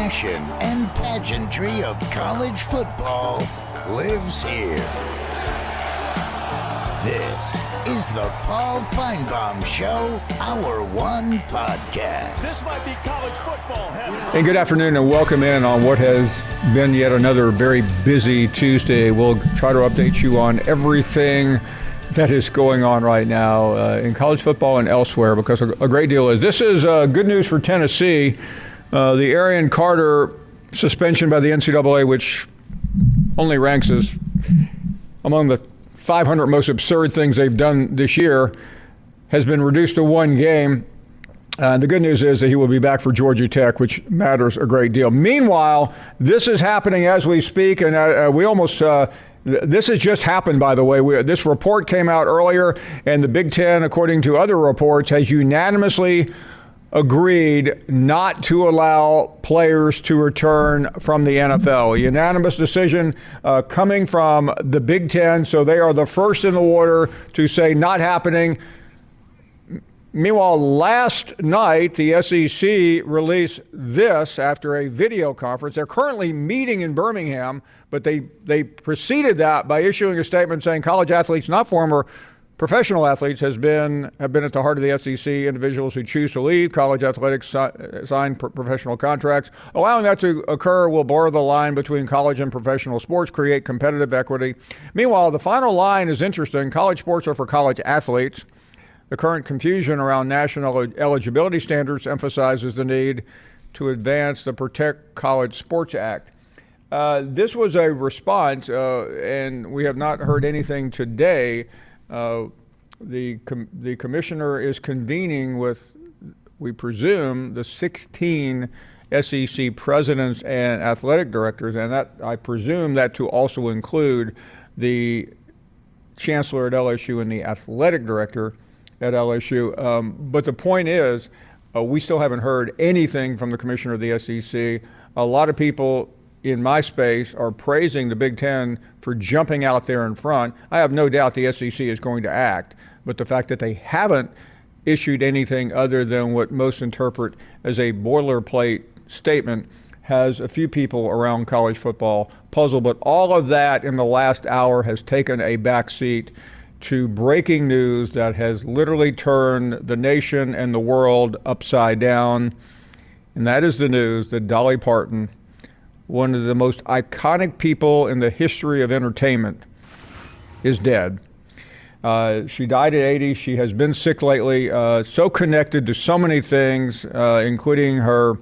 passion and pageantry of college football lives here. This is the Paul Feinbaum Show, Hour 1 podcast. This might be college football heaven. And good afternoon and welcome in on what has been yet another very busy Tuesday. We'll try to update you on everything that is going on right now in college football and elsewhere, because a great deal is. This is good news for Tennessee. The Arian Carter suspension by the NCAA, which only ranks as among the 500 most absurd things they've done this year, has been reduced to one game. The good news is that he will be back for Georgia Tech, which matters a great deal. Meanwhile, this is happening as we speak, and we almost this has just happened, by the way. This report came out earlier, and the Big Ten, according to other reports, has unanimously agreed not to allow players to return from the NFL. A unanimous decision coming from the Big Ten, so they are the first in the water to say not happening. Meanwhile, last night, the SEC released this after a video conference. They're currently meeting in Birmingham, but they preceded that by issuing a statement saying college athletes, not former professional athletes, have been at the heart of the SEC. Individuals who choose to leave college athletics sign professional contracts. Allowing that to occur will blur the line between college and professional sports, create competitive equity. Meanwhile, the final line is interesting. College sports are for college athletes. The current confusion around national eligibility standards emphasizes the need to advance the Protect College Sports Act. This was a response, and we have not heard anything today. The commissioner is convening with, we presume, the 16 SEC presidents and athletic directors, and that I presume that to also include the chancellor at LSU and the athletic director at LSU. But the point is, we still haven't heard anything from the commissioner of the SEC. A lot of people in my space are praising the Big Ten for jumping out there in front. I have no doubt the SEC is going to act, but the fact that they haven't issued anything other than what most interpret as a boilerplate statement has a few people around college football puzzled. But all of that in the last hour has taken a backseat to breaking news that has literally turned the nation and the world upside down. And that is the news that Dolly Parton, one of the most iconic people in the history of entertainment, is dead. She died at 80. She has been sick lately, so connected to so many things, including her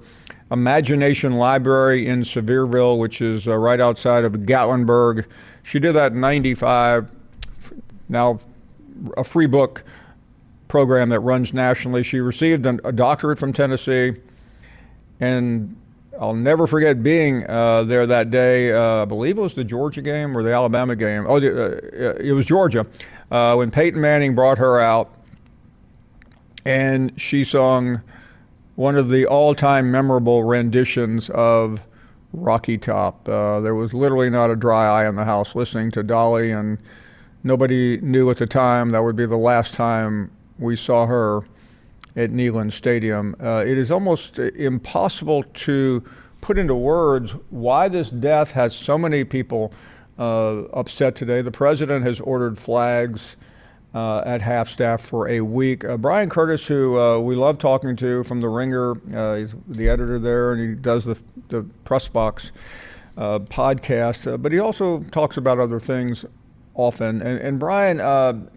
Imagination Library in Sevierville, which is right outside of Gatlinburg. She did that in 95. Now a free book program that runs nationally. She received a doctorate from Tennessee, and I'll never forget being there that day. I believe it was the Georgia game or the Alabama game. It was Georgia, when Peyton Manning brought her out, and she sung one of the all-time memorable renditions of Rocky Top. There was literally not a dry eye in the house listening to Dolly, and nobody knew at the time that would be the last time we saw her at Neyland Stadium. It is almost impossible to put into words why this death has so many people upset today. The president has ordered flags at half-staff for a week. Bryan Curtis, who we love talking to from The Ringer, he's the editor there, and he does the Press Box podcast, but he also talks about other things often. And Bryan,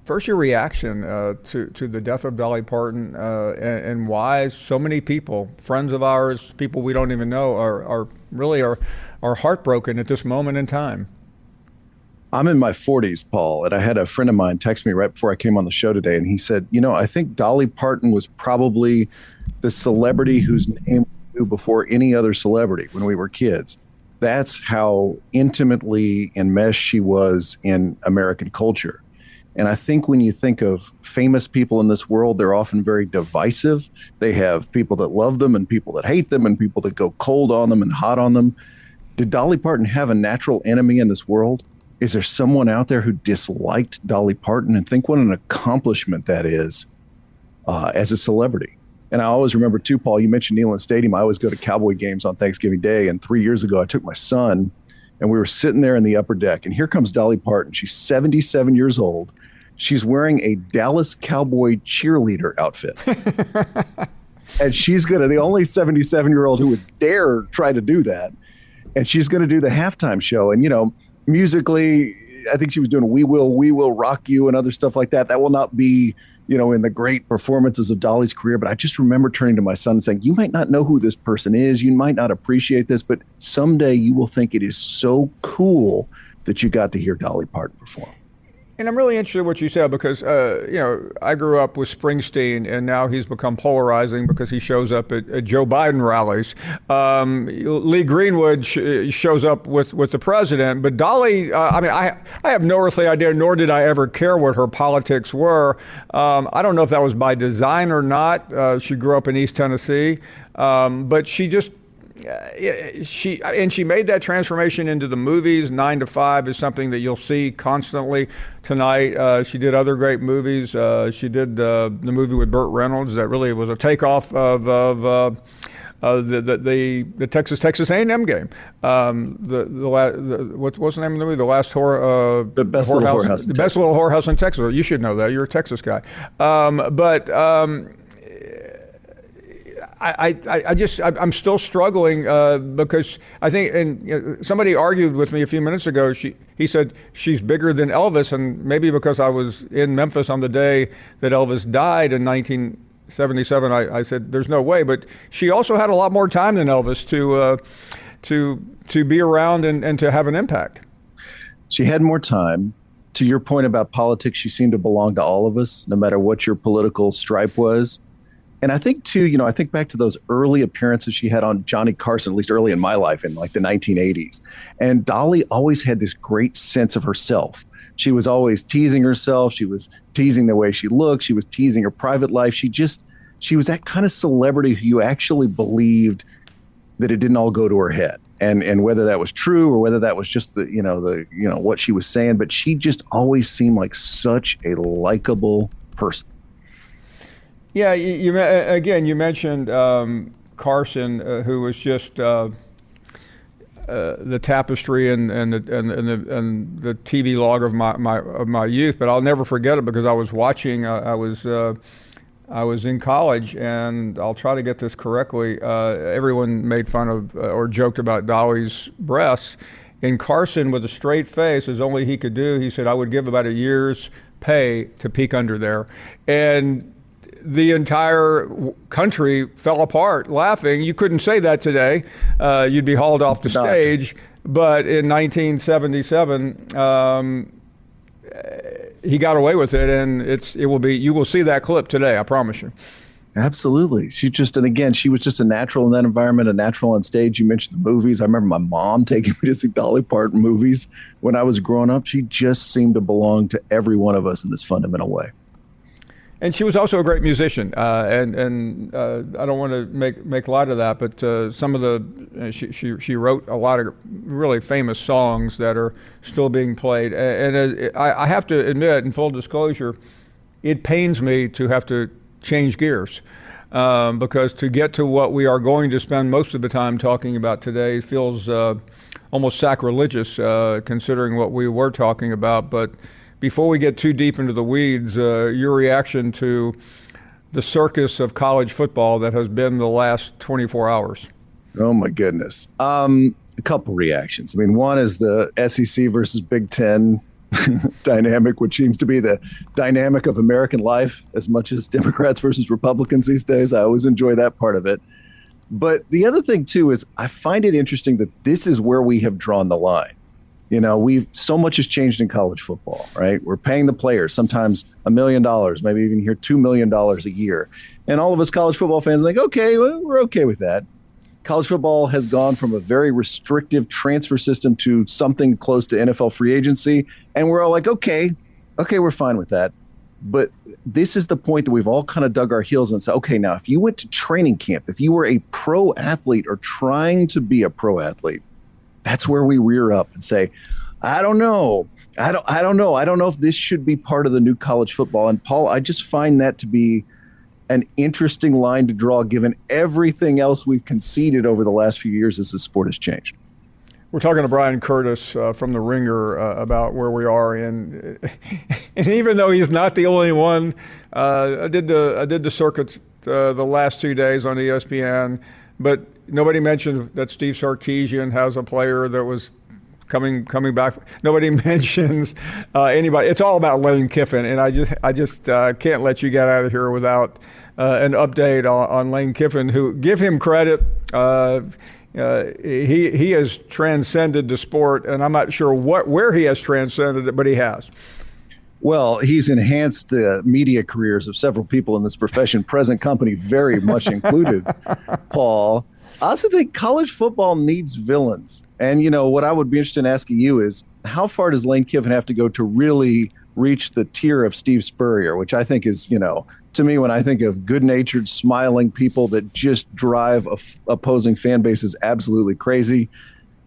first your reaction to the death of Dolly Parton, and why so many people, friends of ours, people we don't even know, are really heartbroken at this moment in time. I'm in my 40s, Paul, and I had a friend of mine text me right before I came on the show today, and he said, I think Dolly Parton was probably the celebrity whose name we knew before any other celebrity when we were kids. That's how intimately enmeshed she was in American culture. And I think when you think of famous people in this world, they're often very divisive. They have people that love them and people that hate them and people that go cold on them and hot on them. Did Dolly Parton have a natural enemy in this world? Is there someone out there who disliked Dolly Parton? And think what an accomplishment that is as a celebrity. And I always remember too, Paul, you mentioned Neyland Stadium. I always go to Cowboy games on Thanksgiving Day. And 3 years ago, I took my son and we were sitting there in the upper deck. And here comes Dolly Parton. She's 77 years old. She's wearing a Dallas Cowboy cheerleader outfit. And she's the only 77-year-old who would dare try to do that. And she's going to do the halftime show. And, musically, I think she was doing We Will Rock You and other stuff like that. That will not be, in the great performances of Dolly's career. But I just remember turning to my son and saying, you might not know who this person is. You might not appreciate this, but someday you will think it is so cool that you got to hear Dolly Parton perform. And I'm really interested in what you said because, I grew up with Springsteen, and now he's become polarizing because he shows up at Joe Biden rallies. Lee Greenwood shows up with the president, but Dolly, I have no earthly idea, nor did I ever care what her politics were. I don't know if that was by design or not. She grew up in East Tennessee, but she just, she made that transformation into the movies. 9 to 5 is something that you'll see constantly tonight. She did other great movies. She did the movie with Burt Reynolds that really was a takeoff of the Texas A&M game. What's the name of the movie? The Last The Best Little Whorehouse. The Best Little Whorehouse in Texas. You should know that. You're a Texas guy. I'm still struggling because I think, and somebody argued with me a few minutes ago. He said she's bigger than Elvis, and maybe because I was in Memphis on the day that Elvis died in 1977, I said there's no way. But she also had a lot more time than Elvis to be around and to have an impact. She had more time. To your point about politics, she seemed to belong to all of us, no matter what your political stripe was. And I think, too, I think back to those early appearances she had on Johnny Carson, at least early in my life in like the 1980s. And Dolly always had this great sense of herself. She was always teasing herself. She was teasing the way she looked. She was teasing her private life. She was that kind of celebrity who you actually believed that it didn't all go to her head. And whether that was true or whether that was just what she was saying, but she just always seemed like such a likable person. Yeah, you mentioned Carson, who was just the tapestry and the TV log of my youth. But I'll never forget it because I was watching. I was in college, and I'll try to get this correctly. Everyone made fun of or joked about Dolly's breasts. And Carson, with a straight face, as only he could do, he said, "I would give about a year's pay to peek under there," and the entire country fell apart laughing. You couldn't say that today. You'd be hauled off the stage. But in 1977, he got away with it, and you will see that clip today, I promise you. Absolutely. She was just a natural in that environment, a natural on stage. You mentioned the movies. I remember my mom taking me to see Dolly Parton movies when I was growing up. She just seemed to belong to every one of us in this fundamental way. And she was also a great musician, and I don't want to make light of that, but some of she wrote a lot of really famous songs that are still being played. And I have to admit, in full disclosure, it pains me to have to change gears because to get to what we are going to spend most of the time talking about today feels almost sacrilegious considering what we were talking about. But before we get too deep into the weeds, your reaction to the circus of college football that has been the last 24 hours. Oh, my goodness. A couple reactions. I mean, one is the SEC versus Big Ten dynamic, which seems to be the dynamic of American life as much as Democrats versus Republicans these days. I always enjoy that part of it. But the other thing, too, is I find it interesting that this is where we have drawn the line. So much has changed in college football, right? We're paying the players sometimes $1 million, maybe even here $2 million a year. And all of us college football fans are like, okay, well, we're okay with that. College football has gone from a very restrictive transfer system to something close to NFL free agency. And we're all like, okay, we're fine with that. But this is the point that we've all kind of dug our heels and said, okay, now if you went to training camp, if you were a pro athlete or trying to be a pro athlete, that's where we rear up and say, I don't know. I don't know if this should be part of the new college football. And Paul, I just find that to be an interesting line to draw given everything else we've conceded over the last few years as the sport has changed. We're talking to Bryan Curtis from The Ringer about where we are, and even though he's not the only one, I did the circuits the last 2 days on ESPN, but nobody mentioned that Steve Sarkisian has a player that was coming back. Nobody mentions anybody. It's all about Lane Kiffin, and I just can't let you get out of here without an update on Lane Kiffin. Who, give him credit. He has transcended the sport, and I'm not sure where he has transcended it, but he has. Well, he's enhanced the media careers of several people in this profession, present company very much included, Paul. I also think college football needs villains. And, what I would be interested in asking you is, how far does Lane Kiffin have to go to really reach the tier of Steve Spurrier, which I think is, to me, when I think of good-natured, smiling people that just drive opposing fan bases absolutely crazy,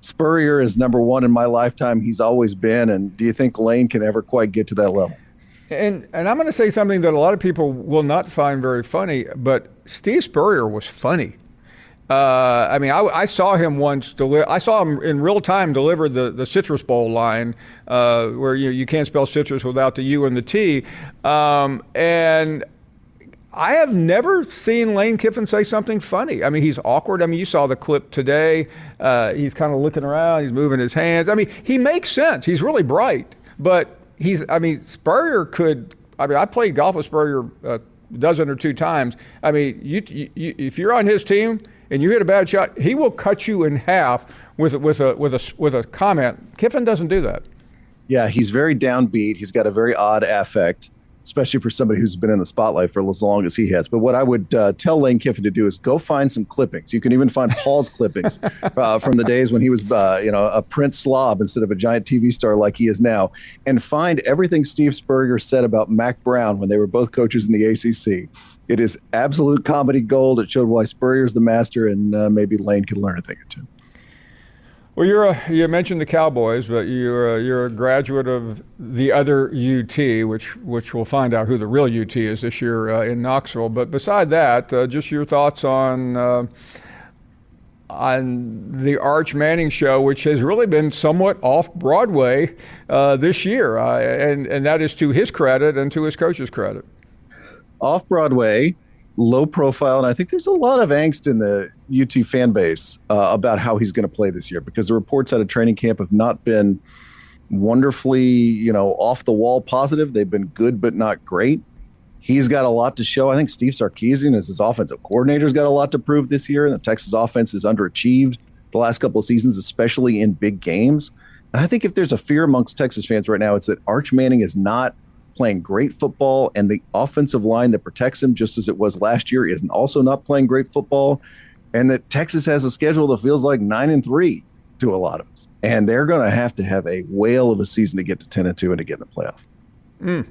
Spurrier is number one in my lifetime. He's always been. And do you think Lane can ever quite get to that level? And I'm going to say something that a lot of people will not find very funny, but Steve Spurrier was funny. I saw him once. I saw him in real time deliver the Citrus Bowl line, where you can't spell citrus without the U and the T. And I have never seen Lane Kiffin say something funny. I mean, he's awkward. I mean, you saw the clip today. He's kind of looking around. He's moving his hands. I mean, he makes sense. He's really bright. But Spurrier could. I played golf with Spurrier a dozen or two times. I mean, if you're on his team and you hit a bad shot, he will cut you in half with a comment. Kiffin doesn't do that. Yeah, he's very downbeat. He's got a very odd affect, especially for somebody who's been in the spotlight for as long as he has. But what I would tell Lane Kiffin to do is go find some clippings. You can even find Paul's clippings from the days when he was, a Prince slob instead of a giant TV star like he is now, and find everything Steve Spurrier said about Mac Brown when they were both coaches in the ACC. It is absolute comedy gold. It showed why Spurrier's the master, and maybe Lane could learn a thing or two. Well, you mentioned the Cowboys, but you're a graduate of the other UT, which we'll find out who the real UT is this year in Knoxville. But beside that, just your thoughts on the Arch Manning show, which has really been somewhat off Broadway this year, and that is to his credit and to his coach's credit. Off Broadway, low profile, and I think there's a lot of angst in the UT fan base about how he's going to play this year, because the reports out of training camp have not been wonderfully, off the wall positive. They've been good but not great. He's got a lot to show. I think Steve Sarkisian, as his offensive coordinator, has got a lot to prove this year, and the Texas offense has underachieved the last couple of seasons, especially in big games. And I think if there's a fear amongst Texas fans right now, it's that Arch Manning is not playing great football, and the offensive line that protects him, just as it was last year, is also not playing great football, and that Texas has a schedule that feels like 9-3 to a lot of us, and they're going to have a whale of a season to get to 10-2 and to get in the playoff.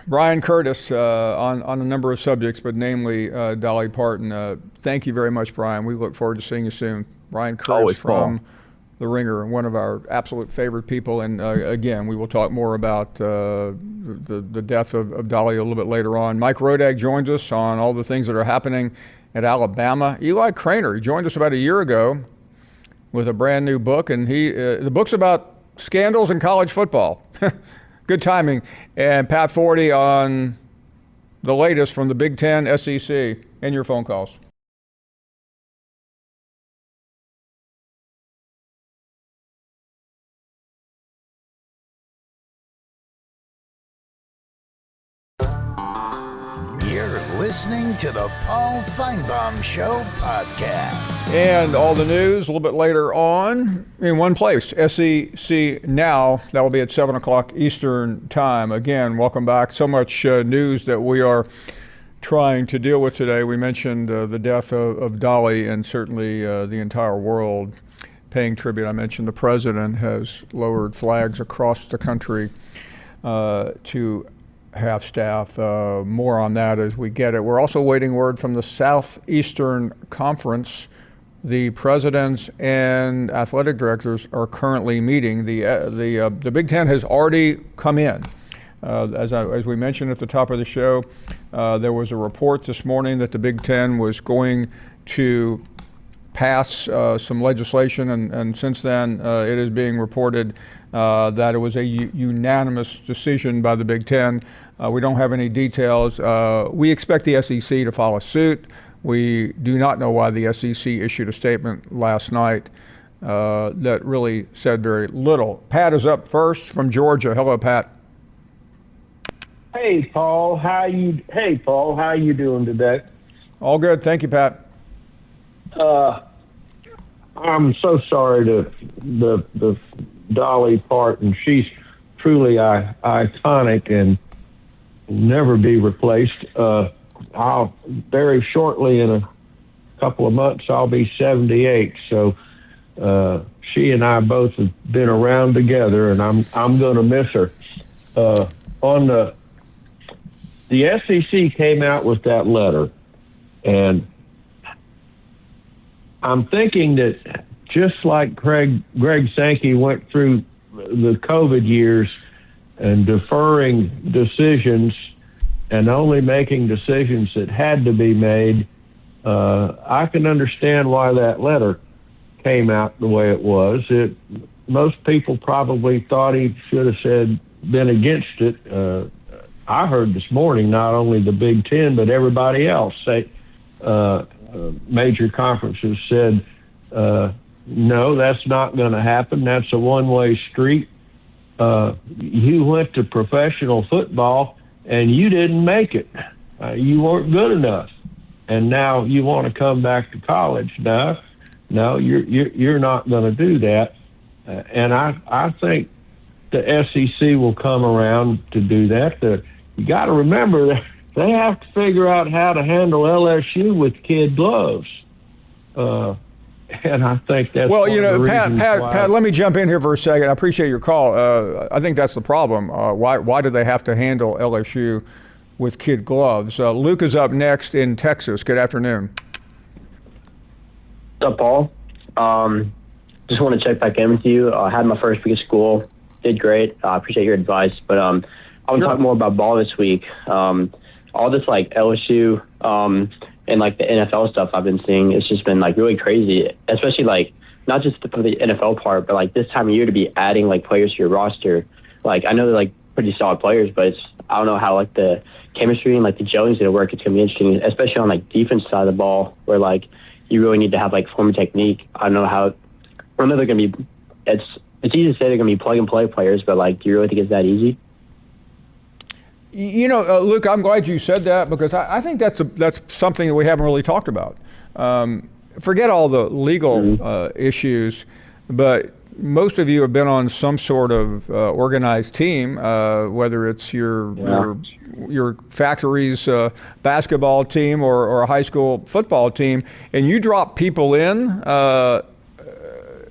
Bryan Curtis on a number of subjects, but namely Dolly Parton. Thank you very much, Bryan. We look forward to seeing you soon. Bryan Curtis Always, from Paul. The Ringer, one of our absolute favorite people. And again, we will talk more about the death of Dolly a little bit later on. Mike Rodak joins us on all the things that are happening at Alabama. Eli Craner, he joined us about a year ago with a brand new book, and the book's about scandals in college football. Good timing. And Pat Forty on the latest from the Big Ten, SEC, and your phone calls. You're listening to the Paul Feinbaum Show podcast. And all the news a little bit later on in one place, SEC Now. That will be at 7 o'clock Eastern time. Again, welcome back. So much news that we are trying to deal with today. We mentioned the death of Dolly, and certainly the entire world paying tribute. I mentioned the president has lowered flags across the country to have staff. More on that as we get it. We're also waiting word from the Southeastern Conference. The presidents and athletic directors are currently meeting. The Big Ten has already come in. As we mentioned at the top of the show, There was a report this morning that the Big Ten was going to pass some legislation, and since then it is being reported that it was a unanimous decision by the Big Ten. We don't have any details. We expect the SEC to follow suit. We do not know why the SEC issued a statement last night that really said very little. Pat is up first from Georgia. Hello, Pat. Hey, Paul. How you doing today? All good. Thank you, Pat. I'm so sorry to the Dolly Parton. She's truly iconic and will never be replaced. I'll very shortly, in a couple of months, I'll be 78. So she and I both have been around together, and I'm going to miss her. On the SEC came out with that letter, and I'm thinking that just like Greg Sankey went through the COVID years and deferring decisions and only making decisions that had to be made, I can understand why that letter came out the way it was. Most people probably thought he should have been against it. I heard this morning not only the Big Ten but everybody else say major conferences said no, that's not going to happen. That's a one-way street. You went to professional football and you didn't make it. You weren't good enough, and now you want to come back to college. No, you're not going to do that. And I think the SEC will come around to do that. You got to remember that they have to figure out how to handle LSU with kid gloves. And I think that's Pat, let me jump in here for a second. I appreciate your call. I think that's the problem. Why do they have to handle LSU with kid gloves? Luke is up next in Texas. Good afternoon. What's up, Paul? Just want to check back in with you. I had my first week of school. Did great. I appreciate your advice. But I want to talk more about ball this week. All this like LSU and like the NFL stuff I've been seeing, it's just been like really crazy, especially like not just for the NFL part, but like this time of year to be adding like players to your roster. Like I know they're like pretty solid players, but I don't know how like the chemistry and like the gelling is going to work. It's going to be interesting, especially on like defense side of the ball where like you really need to have like form and technique. I don't know how. I know they're going to be. It's easy to say they're going to be plug and play players, but like, do you really think it's that easy? You know, Luke, I'm glad you said that because I think that's something that we haven't really talked about. Forget all the legal issues, but most of you have been on some sort of organized team, whether it's your factory's basketball team or a high school football team, and you drop people in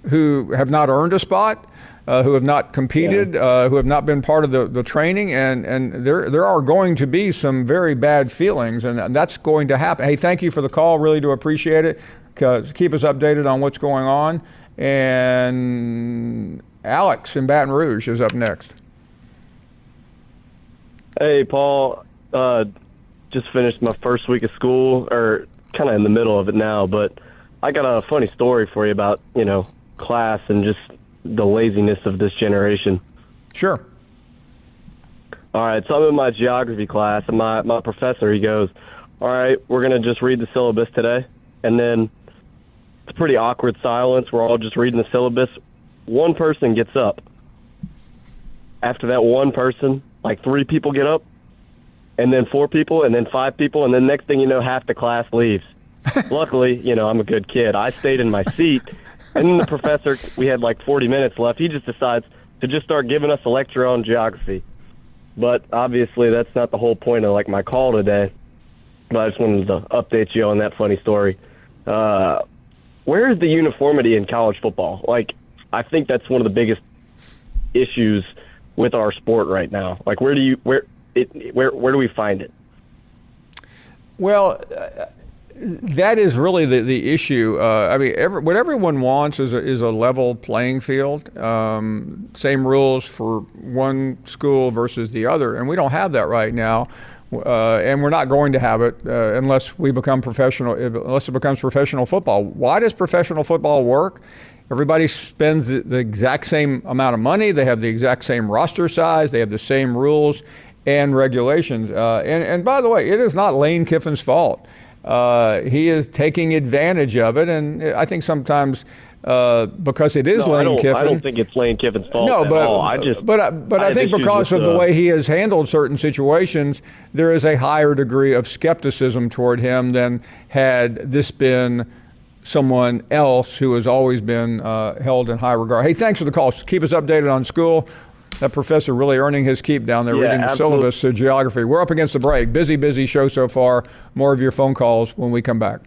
who have not earned a spot. Who have not competed, who have not been part of the training, and there are going to be some very bad feelings, and that's going to happen. Hey, thank you for the call. Really do appreciate it. Keep us updated on what's going on. And Alex in Baton Rouge is up next. Hey, Paul. Just finished my first week of school, or kind of in the middle of it now, but I got a funny story for you about, class and just the laziness of this generation. Sure. All right, so I'm in my geography class, and my professor, he goes, all right, we're going to just read the syllabus today. And then it's a pretty awkward silence. We're all just reading the syllabus. One person gets up. After that one person, like 3 people get up, and then 4 people, and then 5 people, and then next thing you know, half the class leaves. Luckily, I'm a good kid. I stayed in my seat. And then the professor, we had like 40 minutes left, he just decides to just start giving us a lecture on geography. But obviously that's not the whole point of like my call today. But I just wanted to update you on that funny story. Where is the uniformity in college football? Like, I think that's one of the biggest issues with our sport right now. Like, where do we find it? Well, that is really the issue. What everyone wants is a level playing field, same rules for one school versus the other, and we don't have that right now. and we're not going to have it unless we become professional, unless it becomes professional football. Why does professional football work? Everybody spends the exact same amount of money. They have the exact same roster size. They have the same rules and regulations. And by the way, it is not Lane Kiffin's fault. He is taking advantage of it, and I think sometimes because it is Lane Kiffin. I don't think it's Lane Kiffin's fault at all. But I think because of the way he has handled certain situations, there is a higher degree of skepticism toward him than had this been someone else who has always been held in high regard. Hey, thanks for the call. Keep us updated on school. That professor really earning his keep down there reading the syllabus geography. We're up against the break. Busy show so far. More of your phone calls when we come back.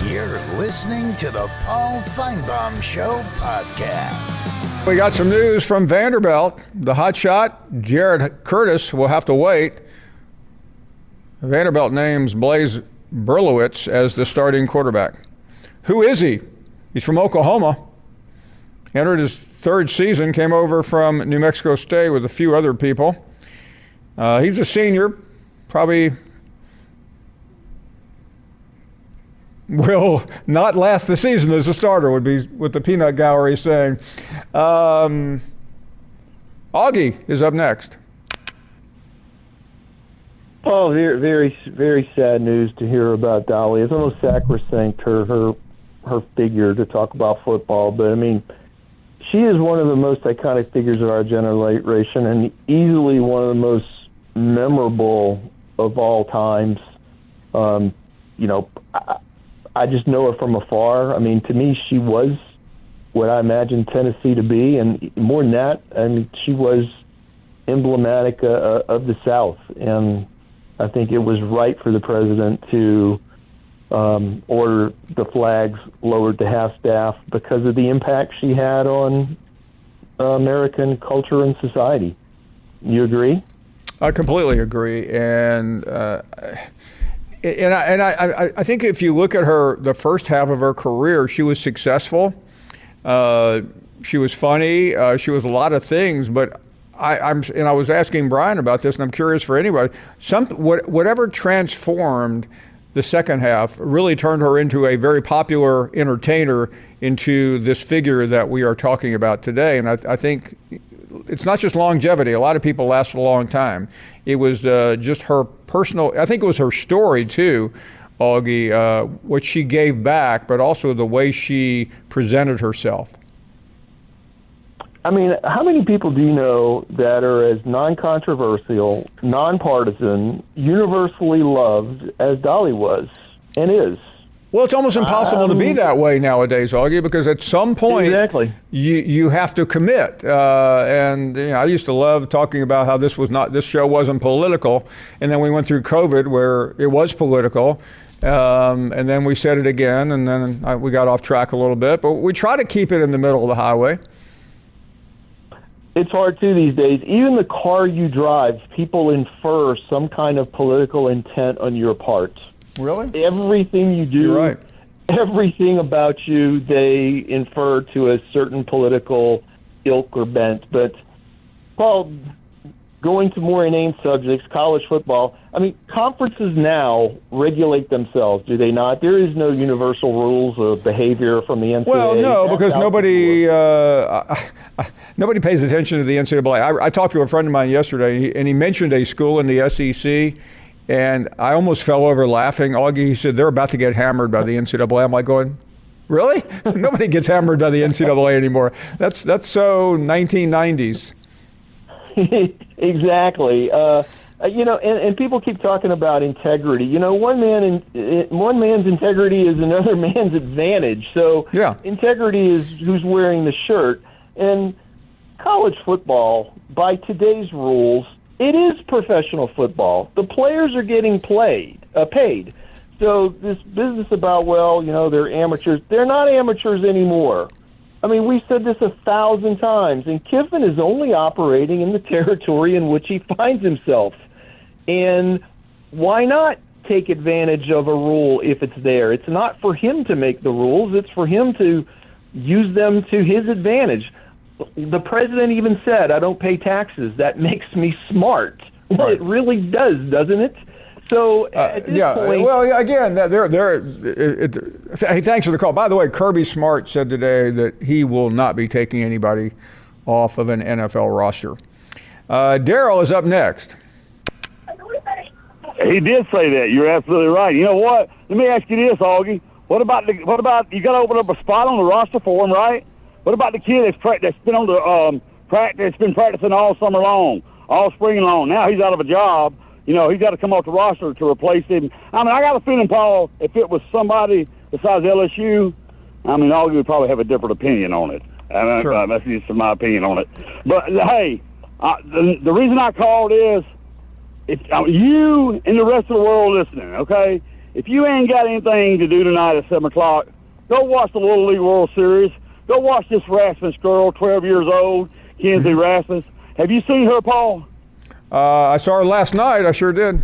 You're listening to the Paul Feinbaum Show podcast. We got some news from Vanderbilt. The hotshot, Bryan Curtis, will have to wait. Vanderbilt names Blaze Berlowitz as the starting quarterback. Who is he? He's from Oklahoma. Entered his third season, came over from New Mexico State with a few other people. He's a senior, probably will not last the season as a starter, would be what the peanut gallery is saying. Augie is up next. Oh, very sad news to hear about Dolly. It's almost sacrosanct her figure to talk about football, but I mean, she is one of the most iconic figures of our generation and easily one of the most memorable of all times. I just know her from afar. I mean, to me, she was what I imagined Tennessee to be, and more than that, I mean, she was emblematic of the South, and I think it was right for the president to order the flags lowered to half-staff because of the impact she had on American culture and society. You agree? I completely agree, and I think if you look at her, the first half of her career, she was successful. She was funny. She was a lot of things. But I was asking Bryan about this, and I'm curious for anybody. Whatever transformed the second half really turned her into a very popular entertainer, into this figure that we are talking about today. And I think it's not just longevity. A lot of people last a long time. It was just her personal, I think it was her story too, Augie, what she gave back, but also the way she presented herself. I mean, how many people do you know that are as non-controversial, nonpartisan, universally loved as Dolly was and is? Well, it's almost impossible to be that way nowadays, Augie, because at some point you have to commit. And I used to love talking about how this show wasn't political, and then we went through COVID where it was political, and then we said it again, and then we got off track a little bit. But we try to keep it in the middle of the highway. It's hard too these days. Even the car you drive, people infer some kind of political intent on your part. Really? Everything you do, you're right. Everything about you, they infer to a certain political ilk or bent. But, Paul, going to more inane subjects, college football, I mean, conferences now regulate themselves, do they not? There is no universal rules of behavior from the NCAA. Well, no, because nobody pays attention to the NCAA. I talked to a friend of mine yesterday, and he mentioned a school in the SEC, and I almost fell over laughing. Augie, he said, they're about to get hammered by the NCAA. I'm like going, really? Nobody gets hammered by the NCAA anymore. That's so 1990s. Exactly. And people keep talking about integrity. One man's integrity is another man's advantage. So integrity is who's wearing the shirt. And college football, by today's rules, it is professional football. The players are getting paid. So this business about, they're amateurs. They're not amateurs anymore. I mean, we've said this 1,000 times, and Kiffin is only operating in the territory in which he finds himself. And why not take advantage of a rule if it's there. It's not for him to make the rules. It's for him to use them to his advantage. The president even said, I don't pay taxes. That makes me smart. Well, Right. it really does, doesn't it? So at this point... Well, yeah, again, hey, thanks for the call. By the way, Kirby Smart said today that he will not be taking anybody off of an NFL roster. Daryl is up next. He did say that. You're absolutely right. You know what? Let me ask you this, Augie. What about you got to open up a spot on the roster for him, right? What about the kid that's been on the practice, been practicing all summer long, all spring long? Now he's out of a job. You know, he's got to come off the roster to replace him. I mean, I got a feeling, Paul, if it was somebody besides LSU, I mean, Augie would probably have a different opinion on it. And Sure. that's just my opinion on it. But hey, the reason I called is, if you and the rest of the world listening, okay, if you ain't got anything to do tonight at 7 o'clock, go watch the Little League World Series. Go watch this Rasmus girl, 12 years old, Kenzie Rasmus. Have you seen her, Paul? I saw her last night. I sure did.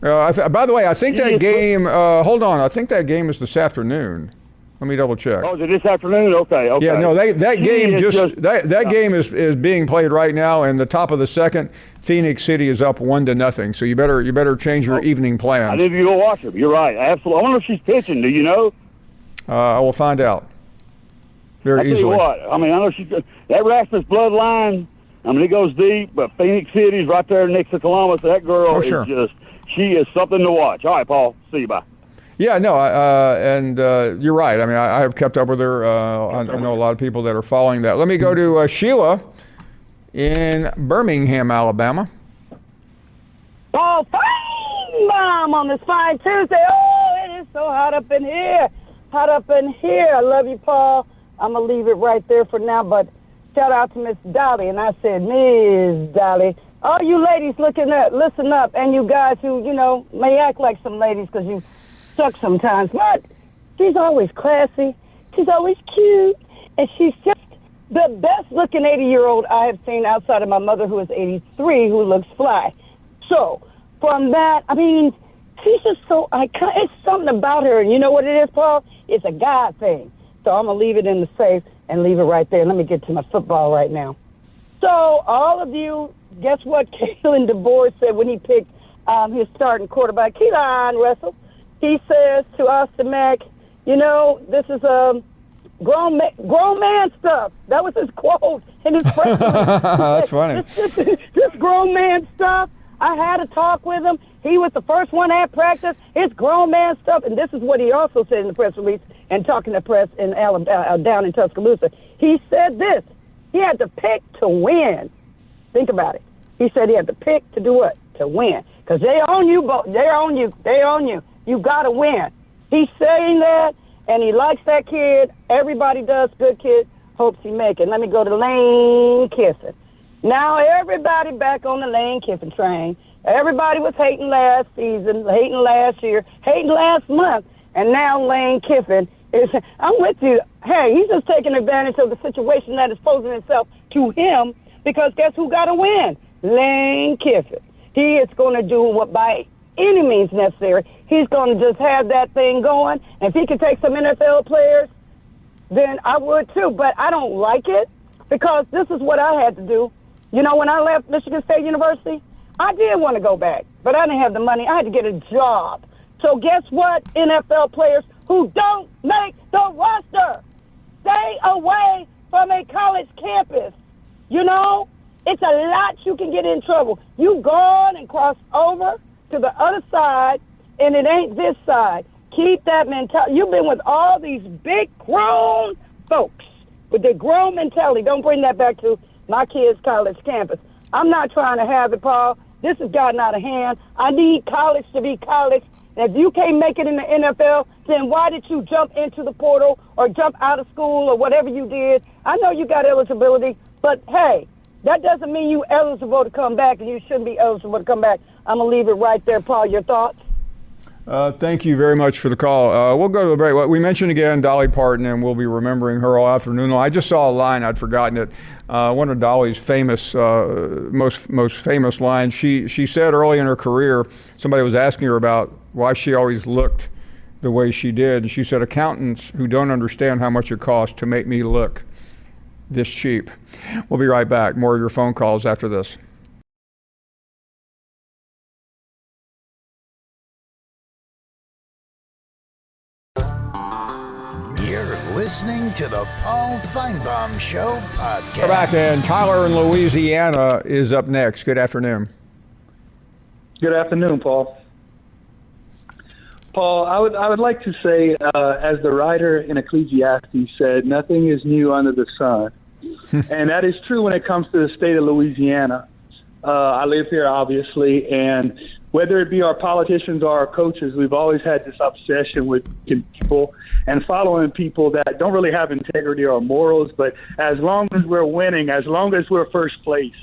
By the way, I think that game, hold on, I think that game is this afternoon. Let me double check. Oh, is it this afternoon? Okay. Yeah, no, that game that game is being played right now, and the top of the second, Phoenix City is up 1-0. So you better change your evening plans. I need to go watch her. You're right. Absolutely. I wonder if she's pitching. Do you know? I will find out very I tell easily. you what. I mean, I know she's that Rasmus bloodline. I mean, it goes deep, but Phoenix City's right there next to Columbus. That girl sure. is she is something to watch. All right, Paul. See you. Bye. Yeah, no, and you're right. I mean, I have kept up with her. I know a lot of people that are following that. Let me go to Sheila in Birmingham, Alabama. Oh, fine bomb on this fine Tuesday. Oh, it is so hot up in here. Hot up in here. I love you, Paul. I'm going to leave it right there for now, but shout out to Miss Dolly. And I said, Miss Dolly, all you ladies listen up, and you guys who, may act like some ladies because you suck sometimes, but she's always classy, she's always cute, and she's just the best looking 80-year-old I have seen outside of my mother, who is 83, who looks fly. So from that, I mean, she's just so iconic. It's something about her, and you know what it is, Paul? It's a God thing. So I'm going to leave it in the safe and leave it right there. Let me get to my football right now. So all of you, guess what Kalen DeBoer said when he picked his starting quarterback, Keelan Russell? He says to Austin Mack, this is grown man stuff. That was his quote in his press release. That's funny. This grown man stuff. I had a talk with him. He was the first one at practice. It's grown man stuff. And this is what he also said in the press release and talking to press in Alabama, down in Tuscaloosa. He said this. He had to pick to win. Think about it. He said he had to pick to do what? To win. Because they own you. They own you. They own you. You got to win. He's saying that, and he likes that kid. Everybody does. Good kid. Hopes he make it. Let me go to Lane Kiffin. Now everybody back on the Lane Kiffin train. Everybody was hating last season, hating last year, hating last month, and now Lane Kiffin is, I'm with you. Hey, he's just taking advantage of the situation that is posing itself to him, because guess who got to win? Lane Kiffin. He is going to do what by any means necessary. He's going to just have that thing going. And if he can take some NFL players, then I would too. But I don't like it, because this is what I had to do. When I left Michigan State University, I did want to go back, but I didn't have the money. I had to get a job. So guess what, NFL players who don't make the roster, stay away from a college campus. It's a lot you can get in trouble. You gone and cross over to the other side, and it ain't this side. Keep that mentality. You've been with all these big grown folks with their grown mentality. Don't bring that back to my kids' college campus. I'm not trying to have it, Paul. This has gotten out of hand. I need college to be college. And if you can't make it in the NFL, then why did you jump into the portal or jump out of school or whatever you did? I know you got eligibility, but hey, that doesn't mean you eligible to come back, and you shouldn't be eligible to come back. I'm going to leave it right there, Paul. Your thoughts? Thank you very much for the call. We'll go to the break. We mentioned again Dolly Parton, and we'll be remembering her all afternoon. I just saw a line, I'd forgotten it. One of Dolly's famous, most famous lines. She said early in her career, somebody was asking her about why she always looked the way she did, and she said, "Accountants who don't understand how much it costs to make me look this cheap." We'll be right back. More of your phone calls after this. You're listening to the Paul Feinbaum Show podcast. We're back, and Tyler in Louisiana is up next. Good afternoon. Good afternoon, Paul. Paul, I would like to say, as the writer in Ecclesiastes said, nothing is new under the sun. And that is true when it comes to the state of Louisiana. I live here, obviously, and whether it be our politicians or our coaches, we've always had this obsession with people and following people that don't really have integrity or morals. But as long as we're winning, as long as we're first place,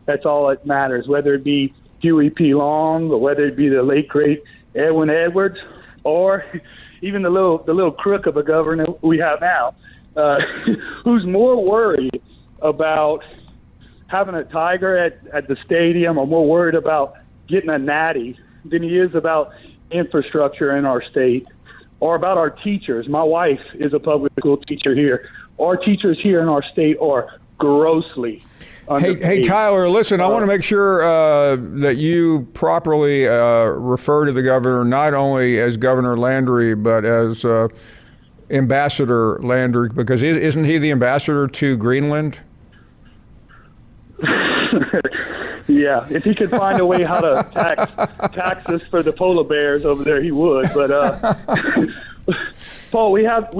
that's all that matters, whether it be Huey P. Long or whether it be the late, great Edwin Edwards or even the little crook of a governor we have now, who's more worried about having a tiger at the stadium or more worried about getting a natty than he is about infrastructure in our state or about our teachers. My wife is a public school teacher here. Our teachers here in our state are grossly underpaid. Hey, Tyler, listen, I want to make sure that you properly refer to the governor not only as Governor Landry, but as Ambassador Landry, because isn't he the ambassador to Greenland? Yeah, if he could find a way how to tax us for the polar bears over there, he would. But Paul, we have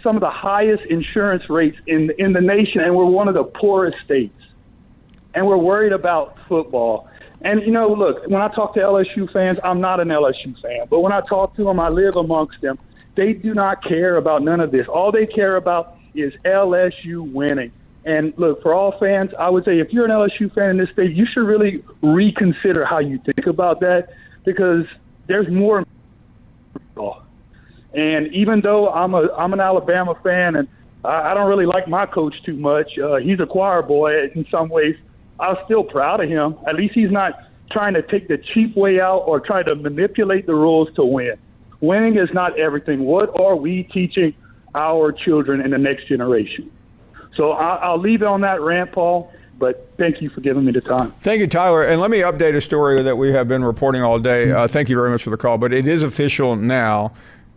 some of the highest insurance rates in the nation, and we're one of the poorest states. And we're worried about football. And look, when I talk to LSU fans, I'm not an LSU fan, but when I talk to them, I live amongst them. They do not care about none of this. All they care about is LSU winning. And look, for all fans, I would say if you're an LSU fan in this state, you should really reconsider how you think about that, because there's more. And even though I'm an Alabama fan and I don't really like my coach too much, he's a choir boy in some ways, I'm still proud of him. At least he's not trying to take the cheap way out or try to manipulate the rules to win. Winning is not everything. What are we teaching our children in the next generation? So I'll leave it on that rant, Paul, but thank you for giving me the time. Thank you, Tyler. And let me update a story that we have been reporting all day. Thank you very much for the call, but it is official now.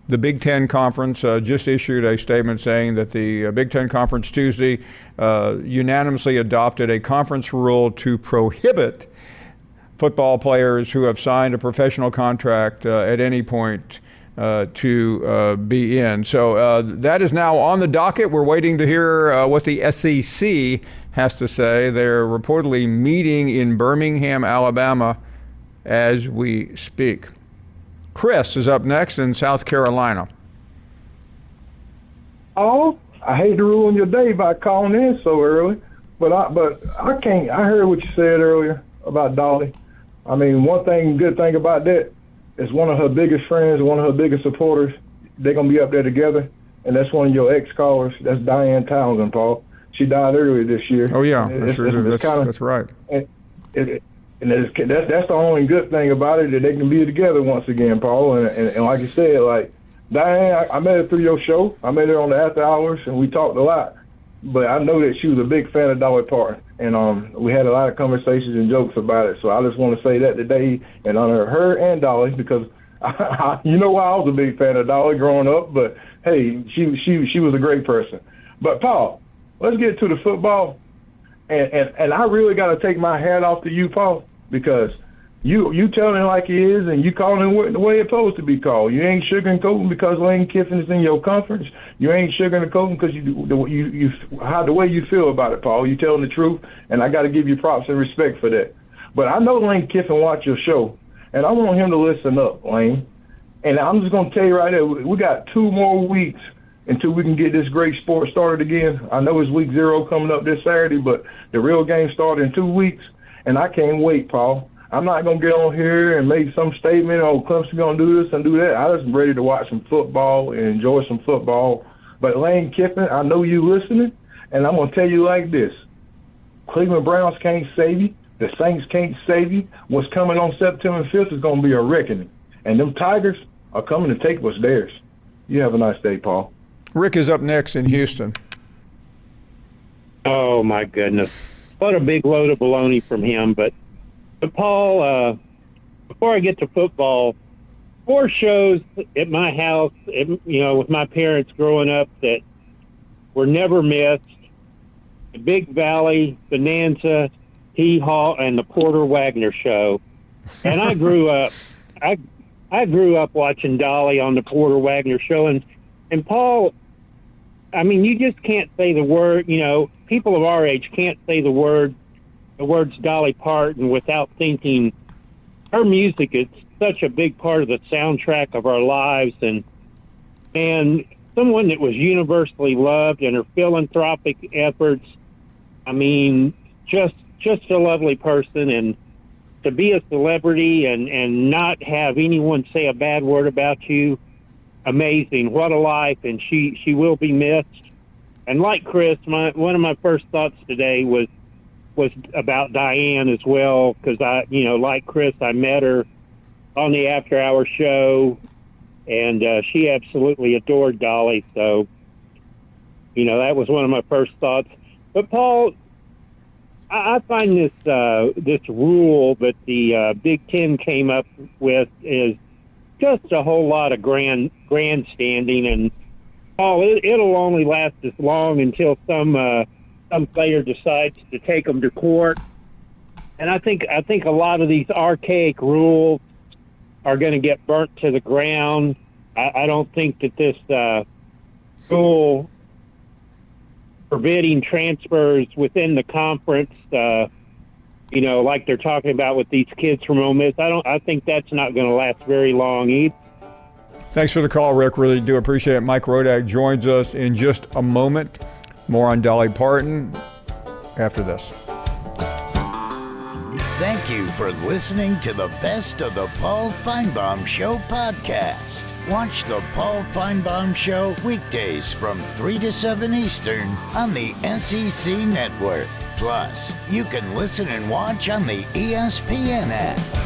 The Big Ten Conference just issued a statement saying that the Big Ten Conference Tuesday unanimously adopted a conference rule to prohibit football players who have signed a professional contract at any point to be in. So that is now on the docket. We're waiting to hear what the SEC has to say. They're reportedly meeting in Birmingham, Alabama as we speak. Chris is up next in South Carolina. Oh, I hate to ruin your day by calling in so early, but I can't. I heard what you said earlier about Dolly. I mean, good thing about that is one of her biggest friends, one of her biggest supporters, they're going to be up there together, and that's one of your ex-callers. That's Diane Townsend, Paul. She died earlier this year. Oh, yeah, that's right. And that's the only good thing about it, that they can be together once again, Paul. And like you said, like, Diane, I met her through your show. I met her on the after hours, and we talked a lot. But I know that she was a big fan of Dolly Parton, and we had a lot of conversations and jokes about it. So I just want to say that today and honor her and Dolly, because you know why I was a big fan of Dolly growing up. But hey, she was a great person. But Paul, let's get to the football, and I really got to take my hat off to you, Paul, because you telling it like it is, and you calling it the way it's supposed to be called. You ain't sugarcoating because Lane Kiffin is in your conference. You ain't sugarcoating because the way you feel about it, Paul. You telling the truth, and I got to give you props and respect for that. But I know Lane Kiffin watch your show, and I want him to listen up, Lane. And I'm just going to tell you right there, we got 2 more weeks until we can get this great sport started again. I know it's week 0 coming up this Saturday, but the real game started in 2 weeks, and I can't wait, Paul. I'm not going to get on here and make some statement, oh, Clemson going to do this and do that. I just ready to watch some football and enjoy some football. But Lane Kiffin, I know you listening, and I'm going to tell you like this. Cleveland Browns can't save you. The Saints can't save you. What's coming on September 5th is going to be a reckoning. And them Tigers are coming to take what's theirs. You have a nice day, Paul. Rick is up next in Houston. Oh, my goodness. What a big load of baloney from him. But Paul, before I get to football, 4 shows at my house, with my parents growing up that were never missed. The Big Valley, Bonanza, Hee Haw, and the Porter Wagner Show. And I grew up, I grew up watching Dolly on the Porter Wagner Show. And Paul, I mean, you just can't say the word, people of our age can't say the words Dolly Parton without thinking her music is such a big part of the soundtrack of our lives, and someone that was universally loved, and her philanthropic efforts. I mean, just a lovely person, and to be a celebrity and not have anyone say a bad word about you, amazing. What a life, and she will be missed. And like Chris, one of my first thoughts today was about Diane as well, because like Chris, I met her on the After Hours show, and she absolutely adored Dolly. So, that was one of my first thoughts. But Paul, I find this rule that the Big Ten came up with is just a whole lot of grandstanding, and Paul, it'll only last as long until some player decides to take them to court. And I think a lot of these archaic rules are going to get burnt to the ground. I don't think that this rule forbidding transfers within the conference, like they're talking about with these kids from Ole Miss, I think that's not going to last very long either. Thanks for the call, Rick. Really do appreciate it. Mike Rodak joins us in just a moment. More on Dolly Parton after this. Thank you for listening to the Best of the Paul Feinbaum Show podcast. Watch the Paul Feinbaum Show weekdays from 3 to 7 Eastern on the SEC Network. Plus, you can listen and watch on the ESPN app.